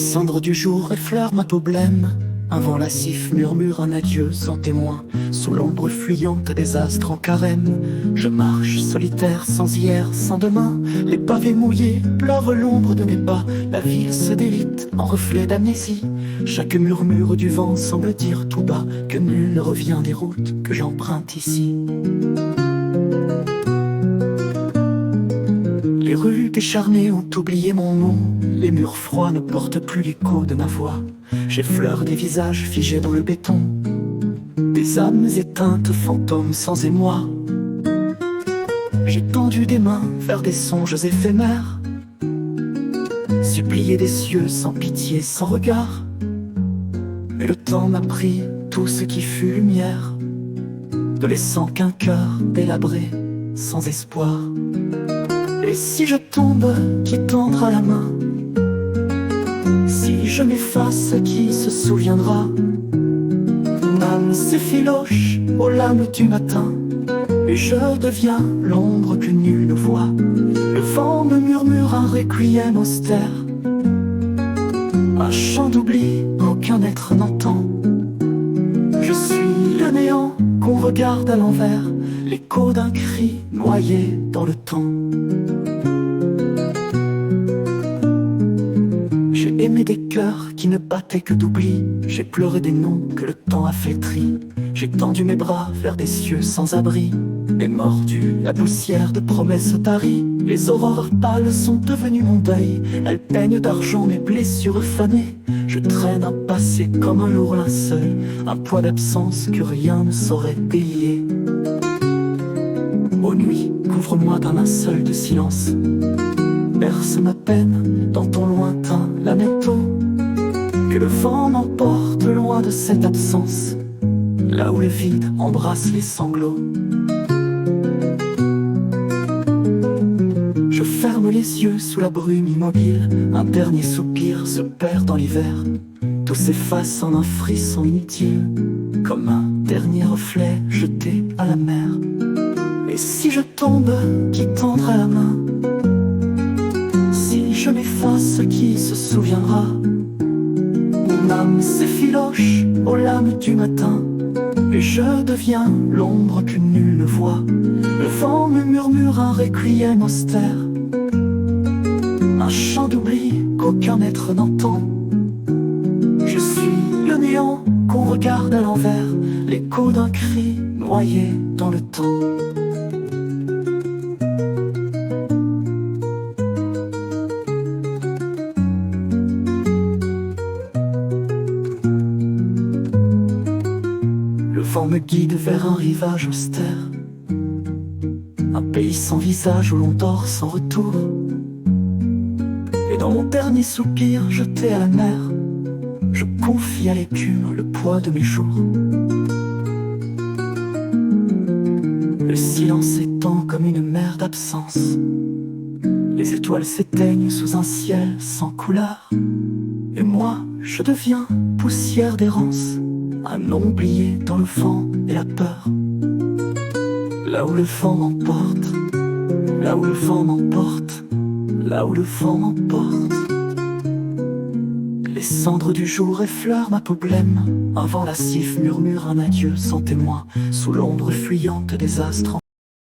cendres du jour effleurent ma peau blême. Un vent lascif murmure un adieu sans témoin. Sous l'ombre fuyante des astres en carême, je marche solitaire, sans hier, sans demain. Les pavés mouillés pleurent l'ombre de mes pas. La ville se délite en reflet d'amnésie. Chaque murmure du vent semble dire tout bas que nul ne revient des routes que j'emprunte ici. Les rues décharnées ont oublié mon nom. Les murs froids ne portent plus l'écho de ma voix. J'effleure des visages figés dans le béton, des âmes éteintes, fantômes sans émoi. J'ai tendu des mains vers des songes éphémères, supplié des cieux sans pitié, sans regard. Mais le temps m'a pris tout ce qui fut lumière, ne laissant qu'un cœur délabré, sans espoir. Et si je tombe, qui tendra la main? Si je m'efface, qui se souviendra? Mon âme s'effiloche aux lames du matin, et je deviens l'ombre que nul ne voit. Le vent me murmure un requiem austère, un chant d'oubli qu'aucun être n'entend. Je suis le néant qu'on regarde à l'envers, l'écho d'un cri noyé dans le temps. J'ai aimé des cœurs qui ne battaient que d'oubli. J'ai pleuré des noms que le temps a flétris. J'ai tendu mes bras vers des cieux sans abri, et mordu la poussière de promesses taries. Les aurores pâles sont devenues mon deuil. Elles peignent d'argent mes blessures fanées. Je traîne un passé comme un lourd linceul, un poids d'absence que rien ne saurait payer. Ô nuit, couvre-moi d'un linceul de silence. Berce ma peine dans ton lointain lamento. Que le vent m'emporte loin de cette absence, là où le vide embrasse les sanglots. Je ferme les yeux sous la brume immobile. Un dernier soupir se perd dans l'hiver. Tout s'efface en un frisson inutile, comme un dernier reflet jeté à la mer. Et si je tombe, qui tendra la main? Si je m'efface, qui se souviendra? Mon âme s'effiloche aux lames du matin, et je deviens l'ombre que nul ne voit. Le vent me murmure un requiem austère, un chant d'oubli qu'aucun être n'entend. Je suis le néant qu'on regarde à l'envers, l'écho d'un cri noyé dans le temps. Le vent me guide vers un rivage austère, un pays sans visage où l'on dort sans retour. Et dans mon dernier soupir jeté à la mer, je confie à l'écume le poids de mes jours. Le silence s'étend comme une mer d'absence. Les étoiles s'éteignent sous un ciel sans couleur. Et moi, je deviens poussière d'errance, un nom oublié dans le vent et la peur. Là où le vent m'emporte, là où le vent m'emporte, là où le vent m'emporte. Les cendres du jour effleurent ma peau blême. Un vent lascif murmure un adieu sans témoin, sous l'ombre fuyante des astres.